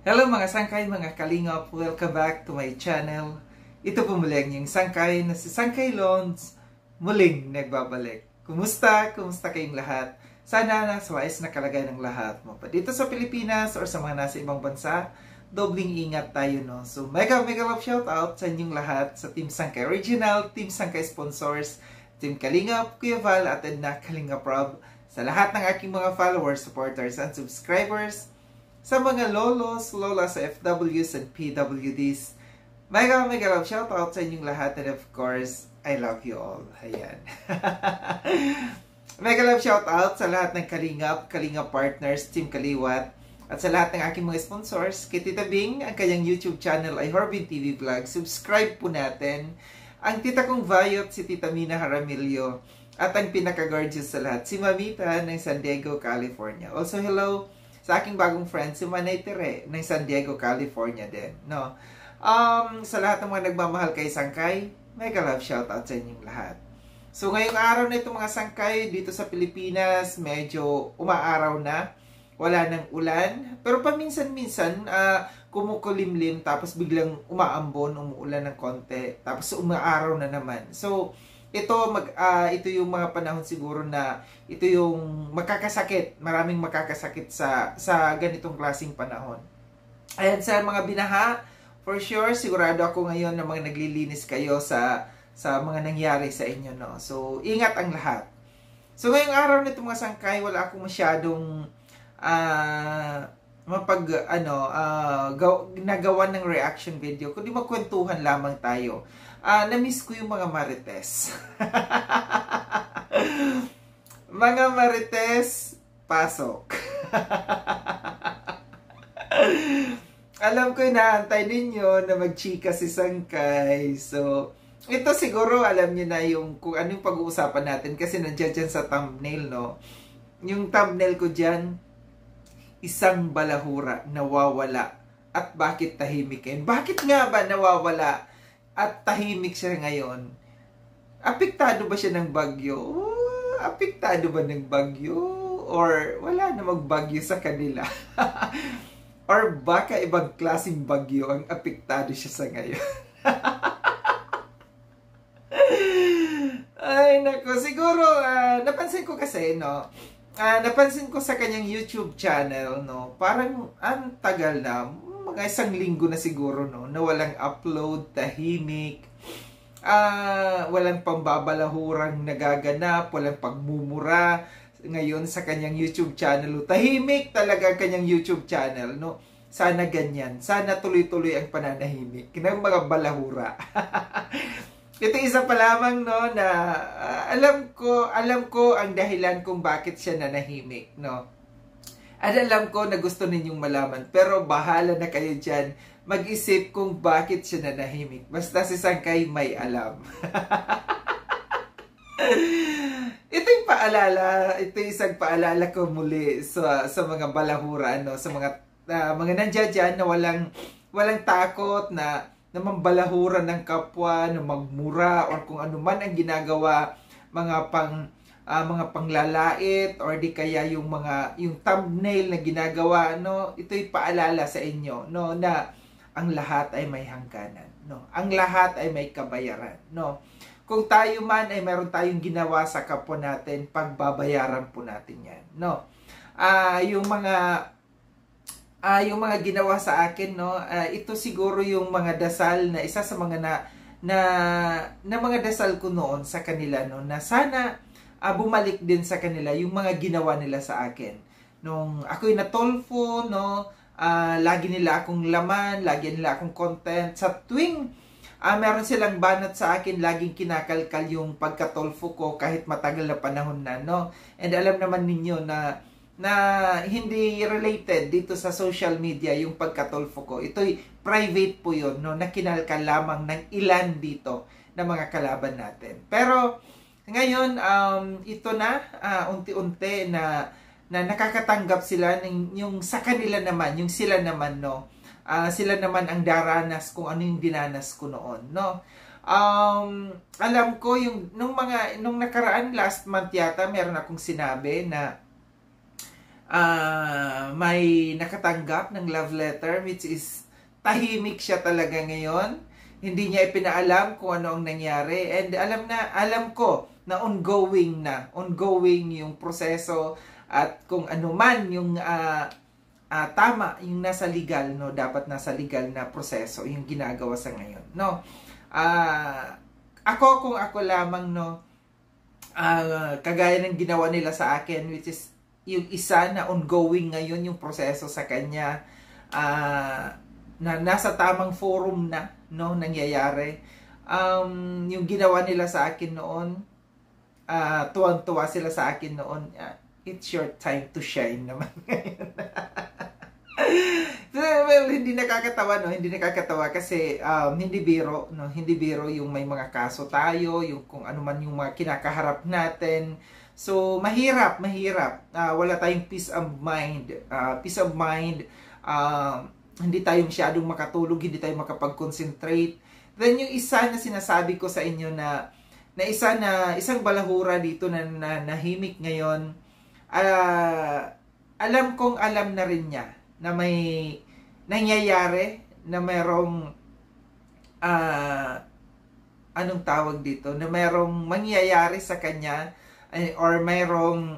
Hello mga sangkay, mga kalingap, welcome back to my channel. Ito po muli ang inyong sangkay na si Sangkay Lons, muling nagbabalik. Kumusta? Kumusta kayong lahat? Sana nasa maayos na kalagayan ng lahat mo pa dito sa Pilipinas or sa mga nasa ibang bansa. Dobling ingat tayo, no? So mega love shout out sa inyong lahat, sa Team Sangkay Original, Team Sangkay Sponsors, Team Kalingap, Kuya Val at Edna Kalingap Rob, sa lahat ng aking mga followers, supporters, and subscribers, sa mga lolos, lolas, FWs, and PWDs. Mega love shout out sa inyong lahat, and of course, I love you all. Ayan. Mega love shout out sa lahat ng Kalingap Partners, Team Kaliwat, at sa lahat ng aking mga sponsors. Kay Tita Bing, ang kanyang YouTube channel ay Horbin TV Vlog. Subscribe po natin. Ang tita kong Vayot, si Tita Mina Jaramillo. At ang pinaka-gorgeous sa lahat, si Mamita ng San Diego, California. Also, hello sa aking bagong friend, si Manay Tere ng San Diego, California din. No? Sa lahat ng mga nagmamahal kay Sangkay, mega love shoutout sa inyong lahat. So ngayong araw na ito mga Sangkay, dito sa Pilipinas, medyo umaaraw na. Wala ng ulan. Pero paminsan-minsan, kumukulimlim, tapos biglang umaambon, umuulan ng konti, tapos umaaraw na naman. So, ito yung mga panahon siguro na ito yung makakasakit, maraming makakasakit sa ganitong klaseng panahon. Ayan, sa mga binaha, for sure, sigurado ako ngayon na mga naglilinis kayo sa mga nangyari sa inyo, no? So, ingat ang lahat. So, ngayong araw nito mga Sangkay, wala akong masyadong nagawa ng reaction video, kundi magkwentuhan lamang tayo. Na-miss ko yung mga Marites. Mga Marites, pasok. Alam ko inaantay ninyo na magchika si Sangkay. So, ito siguro alam niyo na yung kung ano yung pag-uusapan natin kasi nandiyan dyan sa thumbnail, no? Yung thumbnail ko dyan, isang balahura nawawala at bakit tahimik kayo? Bakit nga ba nawawala at tahimik siya ngayon? Apektado ba siya ng bagyo? Apektado ba ng bagyo? Or wala na magbagyo sa kanila? Or baka ibang klaseng bagyo ang apektado siya sa ngayon? Ay nako, siguro napansin ko kasi, no? Napansin ko sa kanyang YouTube channel, no, parang ang tagal na, mga isang linggo na siguro, no, na walang upload, tahimik, walang pambabalahurang nagaganap, walang pagmumura ngayon sa kanyang YouTube channel. Tahimik talaga ang kanyang YouTube channel, no. Sana ganyan, sana tuloy-tuloy ang pananahimik ng mga balahura. Ito isa pa lamang, no, na alam ko ang dahilan kung bakit siya nanahimik, no. At alam ko na gusto ninyong malaman, pero bahala na kayo dyan mag-isip kung bakit siya nanahimik. Basta si Sangkay may alam. Ito yung isang paalala ko muli sa mga balahura, no, sa mga nandiyan dyan na walang takot na mambalahura ng kapwa, na magmura or kung ano man ang ginagawa, mga panglalait or di kaya yung thumbnail na ginagawa, no, ito'y paalala sa inyo, no, na ang lahat ay may hangganan, no. Ang lahat ay may kabayaran, no. Kung tayo man ay meron tayong ginawa sa kapwa natin, pagbabayaran po natin 'yan, no. Yung mga ginawa sa akin, no, ito siguro yung mga dasal na isa sa mga na mga dasal ko noon sa kanila, no, na sana bumalik din sa kanila yung mga ginawa nila sa akin. Nung ako'y natolfo, no, lagi nila akong laman, lagi nila akong content. Sa tuwing meron silang banat sa akin, laging kinakalkal yung pagkatolfo ko kahit matagal na panahon na, no. And alam naman ninyo na hindi related dito sa social media yung pagkatolfo ko. Ito'y private po yun, no, na kinalkal lamang ng ilan dito na mga kalaban natin. Pero ngayon, ito na, unti-unti na nakakatanggap sila ng yung sa kanila naman, yung sila naman, no. Sila naman ang daranas kung ano yung dinanas ko noon, no. Alam ko nung nakaraan last month yata, meron akong sinabi na may nakatanggap ng love letter, which is tahimik siya talaga ngayon. Hindi niya ipinaalam kung ano ang nangyari. And alam ko na ongoing yung proseso, at kung ano man yung tama, yung nasa legal, no, dapat nasa legal na proseso yung ginagawa sa ngayon, no. Kung ako lamang, no, kagaya ng ginawa nila sa akin, which is yung isa na ongoing ngayon yung proseso sa kanya, na nasa tamang forum na, no, nangyayari. Yung ginawa nila sa akin noon, tuwang-tuwa sila sa akin noon. It's your time to shine naman ngayon. Well, hindi nakakatawa, no, hindi nakakatawa kasi hindi biro, no, hindi biro yung may mga kaso tayo, yung kung ano man yung mga kinakaharap natin. So mahirap, wala tayong peace of mind, hindi tayo masyadong makatulog, hindi tayo makapag-concentrate. Then yung isa na sinasabi ko sa inyo na isang balahura dito na nahimik ngayon, alam na rin niya na may nangyayari, na mayroong anong tawag dito, na mayroong mangyayari sa kanya, or mayroong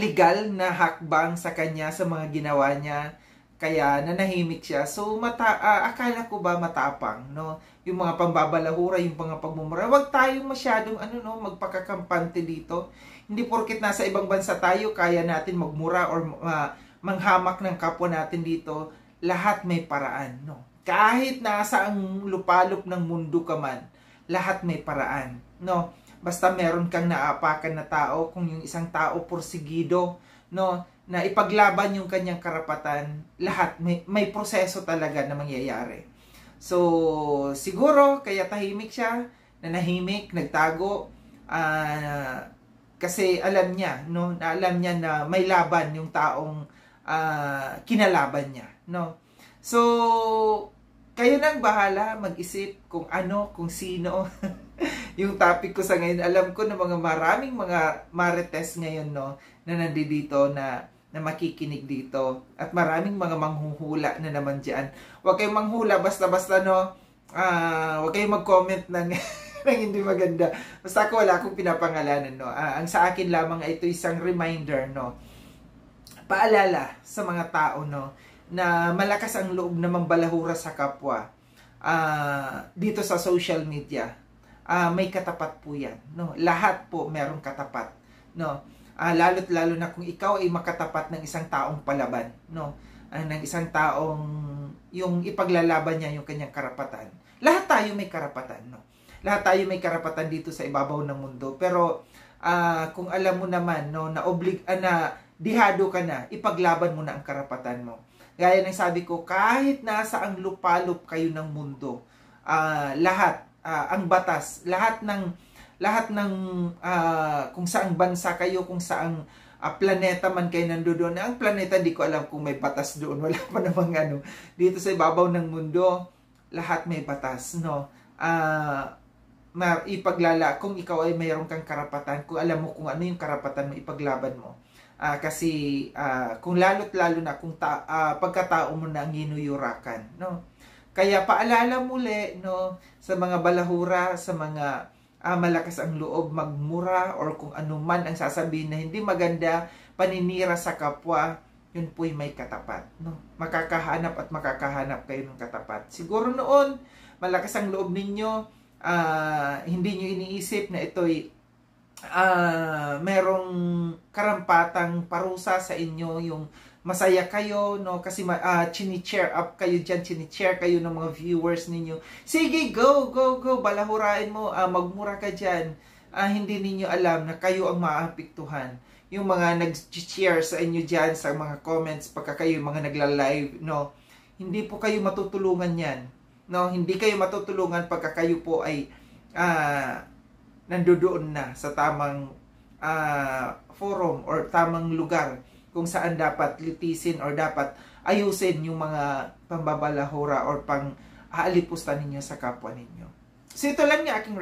legal na hakbang sa kanya sa mga ginawa niya, kaya nanahimik siya. So akala ko ba matapang, no, yung mga pambabalahura, yung mga pagmumura. Huwag tayong masyadong magpakakampante dito. Hindi porket nasa ibang bansa tayo kaya natin magmura or manghamak ng kapwa natin dito. Lahat may paraan, no. Kahit nasa ang lupalop ng mundo ka man, lahat may paraan, no. Basta meron kang naapakan na tao, kung yung isang tao porsigido, no, na ipaglaban yung kanyang karapatan, lahat may proseso talaga na mangyayari. So siguro kaya tahimik siya, nanahimik, nagtago, kasi alam niya, no, na may laban yung taong kinalaban niya, no. So kayo nang bahala mag-isip kung kung sino. Yung topic ko sa ngayon, alam ko na maraming mga marites ngayon, no, na nandito na makikinig dito, at maraming mga manghuhula na naman diyan. Huwag kayong manghula basta-basta, no. Huwag kayong mag-comment ng ng hindi maganda. Basta ako, wala akong pinapangalanan, no. Ang sa akin lamang ay ito isang reminder, no. Paalala sa mga tao, no, na malakas ang loob na mambalahura sa kapwa. Dito sa social media, may katapat po yan, no. Lahat po merong katapat, no. Lalo't lalo na kung ikaw ay makatapat ng isang taong palaban, no, ng isang taong yung ipaglalaban niya yung kanyang karapatan. Lahat tayo may karapatan, no. Lahat tayo may karapatan dito sa ibabaw ng mundo. Pero kung alam mo naman, no, na dihado ka na, ipaglaban mo na ang karapatan mo. Gaya ng sabi ko, kahit nasa ang lupalop kayo ng mundo, lahat, ang batas, lahat ng kung saang bansa kayo, kung saang planeta man kayo nandoon. Ang planeta, di ko alam kung may batas doon. Wala pa namang dito sa ibabaw ng mundo, lahat may batas, no. Kung ikaw ay mayroon kang karapatan, kung alam mo kung ano yung karapatan mo, ipaglaban mo. Kasi kung lalo't lalo na kung pagkatao mo na ang ginuyurakan, no. Kaya paalala muli, no, sa mga balahura, sa mga malakas ang loob magmura or kung ano man ang sasabihin na hindi maganda, paninira sa kapwa, yun po'y may katapat, no. Makakahanap kayo ng katapat. Siguro noon, malakas ang loob ninyo, hindi nyo iniisip na ito'y merong karampatang parusa sa inyo, yung masaya kayo, no, kasi chini-cheer up kayo dyan, chini-cheer kayo ng mga viewers ninyo. Sige, go, balahurain mo, magmura ka dyan. Hindi ninyo alam na kayo ang maapektuhan. Yung mga nag-cheer sa inyo dyan, sa mga comments, pagka kayo mga nagla-live, no, hindi po kayo matutulungan yan. No, hindi kayo matutulungan pagka kayo po ay nandoon na sa tamang forum or tamang lugar kung saan dapat litisin or dapat ayusin yung mga pambabalahura or pang-aalipusta ninyo sa kapwa ninyo. So ito lang yung aking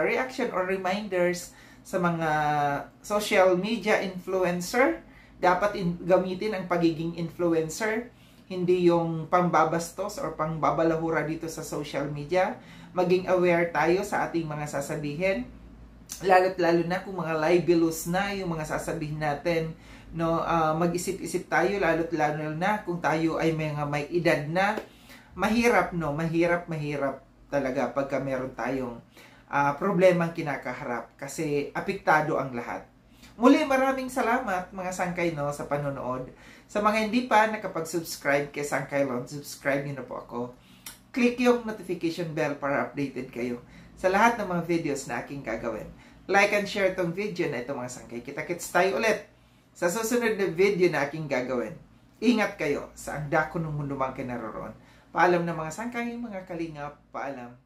reaction or reminders sa mga social media influencer Dapat gamitin ang pagiging influencer, hindi yung pangbabastos or pangbabalahura dito sa social media. Maging aware tayo sa ating mga sasabihin, lalo't lalo na kung mga libelous na yung mga sasabihin natin, no. Mag-isip-isip tayo, lalo't lalo na kung tayo ay may edad na. Mahirap talaga pagka meron tayong problemang kinakaharap kasi apektado ang lahat. Muli, maraming salamat mga sangkay, no, sa panonood. Sa mga hindi pa nakapag-subscribe kay Sangkay Lon, subscribe niyo na po ako. Click yung notification bell para updated kayo sa lahat ng mga videos na aking gagawin. Like and share tong video na ito mga sangkay. Kita-kits tayo ulit sa susunod na video na aking gagawin. Ingat kayo sa ang dako ng mundo mang kinaroroon. Paalam na mga sangkay, mga kalingap, paalam.